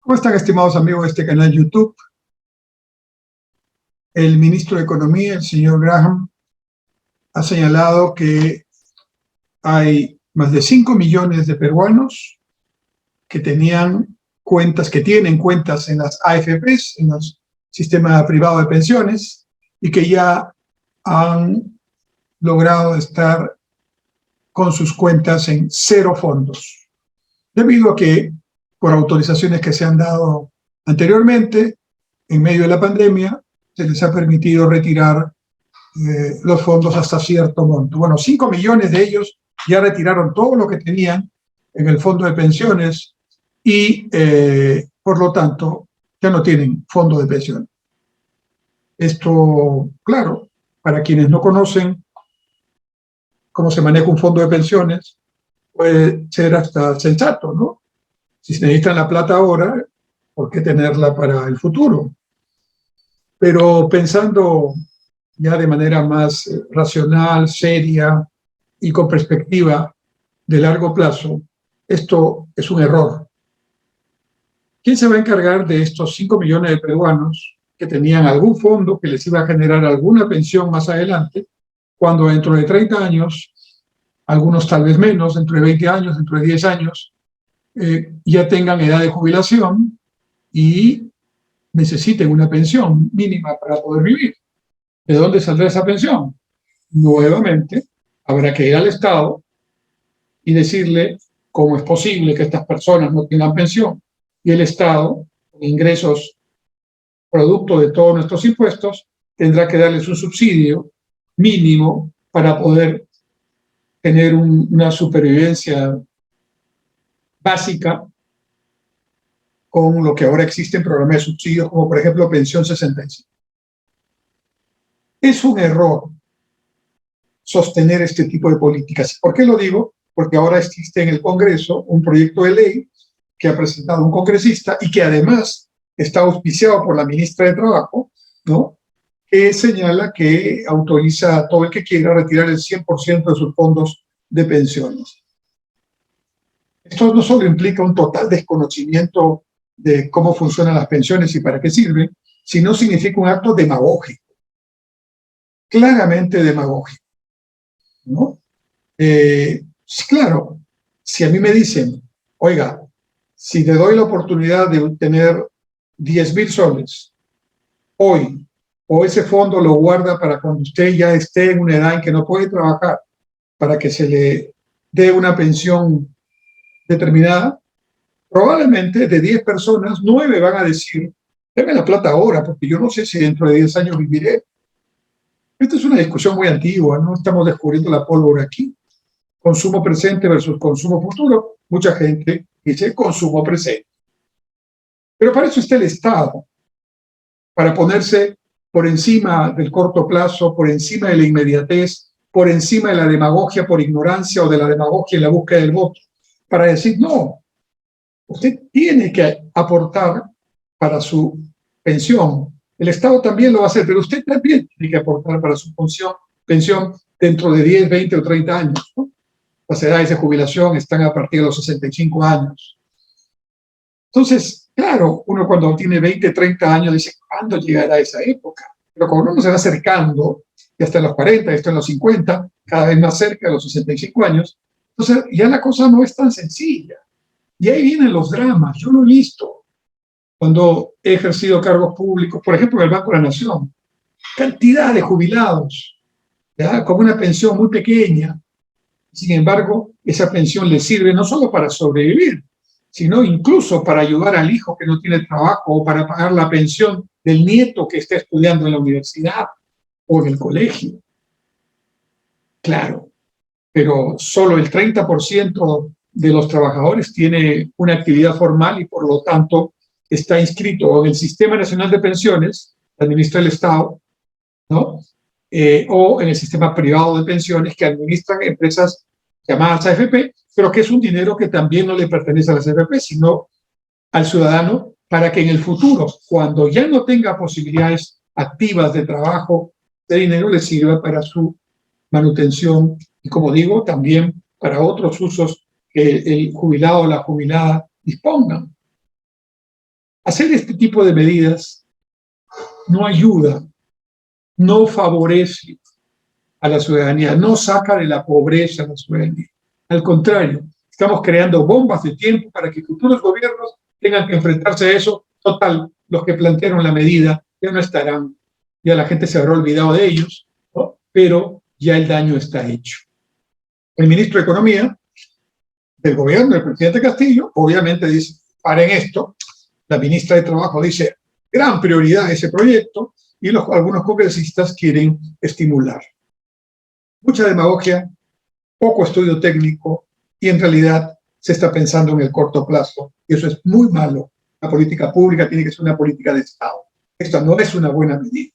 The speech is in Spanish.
¿Cómo están, estimados amigos de este canal YouTube? El ministro de Economía, el señor Graham, ha señalado que hay más de 5 millones de peruanos que tienen cuentas en las AFPs, en los sistemas privados de pensiones, y que ya han logrado estar con sus cuentas en cero fondos, debido a que por autorizaciones que se han dado anteriormente, en medio de la pandemia, se les ha permitido retirar los fondos hasta cierto monto. Bueno, 5 millones de ellos ya retiraron todo lo que tenían en el fondo de pensiones y, por lo tanto, ya no tienen fondo de pensión. Esto, claro, para quienes no conocen cómo se maneja un fondo de pensiones, puede ser hasta sensato, ¿no? Si se necesitan la plata ahora, ¿por qué tenerla para el futuro? Pero pensando ya de manera más racional, seria y con perspectiva de largo plazo, esto es un error. ¿Quién se va a encargar de estos 5 millones de peruanos que tenían algún fondo que les iba a generar alguna pensión más adelante, cuando dentro de 30 años, algunos tal vez menos, dentro de 20 años, dentro de 10 años, ya tengan edad de jubilación y necesiten una pensión mínima para poder vivir? ¿De dónde saldrá esa pensión? Nuevamente, habrá que ir al Estado y decirle cómo es posible que estas personas no tengan pensión. Y el Estado, con ingresos producto de todos nuestros impuestos, tendrá que darles un subsidio mínimo para poder tener una supervivencia básica con lo que ahora existe en programas de subsidios, como por ejemplo Pensión 65. Es un error sostener este tipo de políticas. ¿Por qué lo digo? Porque ahora existe en el Congreso un proyecto de ley que ha presentado un congresista y que además está auspiciado por la ministra de Trabajo, ¿no?, que señala que autoriza a todo el que quiera retirar el 100% de sus fondos de pensiones. Esto no solo implica un total desconocimiento de cómo funcionan las pensiones y para qué sirven, sino significa un acto demagógico, claramente demagógico, ¿no? Claro, si a mí me dicen, oiga, si te doy la oportunidad de tener 10.000 soles hoy, o ese fondo lo guarda para cuando usted ya esté en una edad en que no puede trabajar, para que se le dé una pensión determinada, probablemente de 10 personas, 9 van a decir, deme la plata ahora, porque yo no sé si dentro de 10 años viviré. Esta es una discusión muy antigua, no estamos descubriendo la pólvora aquí. Consumo presente versus consumo futuro. Mucha gente dice consumo presente. Pero para eso está el Estado, para ponerse por encima del corto plazo, por encima de la inmediatez, por encima de la demagogia por ignorancia o de la demagogia en la búsqueda del voto, para decir, no, usted tiene que aportar para su pensión. El Estado también lo va a hacer, pero usted también tiene que aportar para su pensión dentro de 10, 20 o 30 años, ¿no? Las edades de jubilación están a partir de los 65 años. Entonces, claro, uno cuando tiene 20, 30 años dice, ¿cuándo llegará esa época? Pero cuando uno se va acercando, ya está en los 40, ya está en los 50, cada vez más cerca de los 65 años, entonces ya la cosa no es tan sencilla. Y ahí vienen los dramas. Yo lo he visto cuando he ejercido cargos públicos, por ejemplo, en el Banco de la Nación. Cantidad de jubilados, ¿ya?, con una pensión muy pequeña. Sin embargo, esa pensión les sirve no solo para sobrevivir, sino incluso para ayudar al hijo que no tiene trabajo o para pagar la pensión del nieto que está estudiando en la universidad o en el colegio. Claro, pero solo el 30% de los trabajadores tiene una actividad formal y por lo tanto está inscrito en el Sistema Nacional de Pensiones, que administra el Estado, ¿no?, o en el sistema privado de pensiones que administran empresas llamadas AFP, pero que es un dinero que también no le pertenece a las AFP, sino al ciudadano, para que en el futuro, cuando ya no tenga posibilidades activas de trabajo, de dinero le sirva para su manutención y, como digo, también para otros usos que el jubilado o la jubilada dispongan. Hacer este tipo de medidas no ayuda, no favorece a la ciudadanía, no saca de la pobreza a la ciudadanía. Al contrario, estamos creando bombas de tiempo para que futuros gobiernos tengan que enfrentarse a eso. Total, los que plantearon la medida ya no estarán, ya la gente se habrá olvidado de ellos, ¿no? Pero ya el daño está hecho. El ministro de Economía del gobierno del presidente Castillo obviamente dice, paren esto. La ministra de Trabajo dice, gran prioridad ese proyecto, y algunos congresistas quieren estimular. Mucha demagogia, poco estudio técnico, y en realidad se está pensando en el corto plazo, y eso es muy malo. La política pública tiene que ser una política de Estado. Esta no es una buena medida.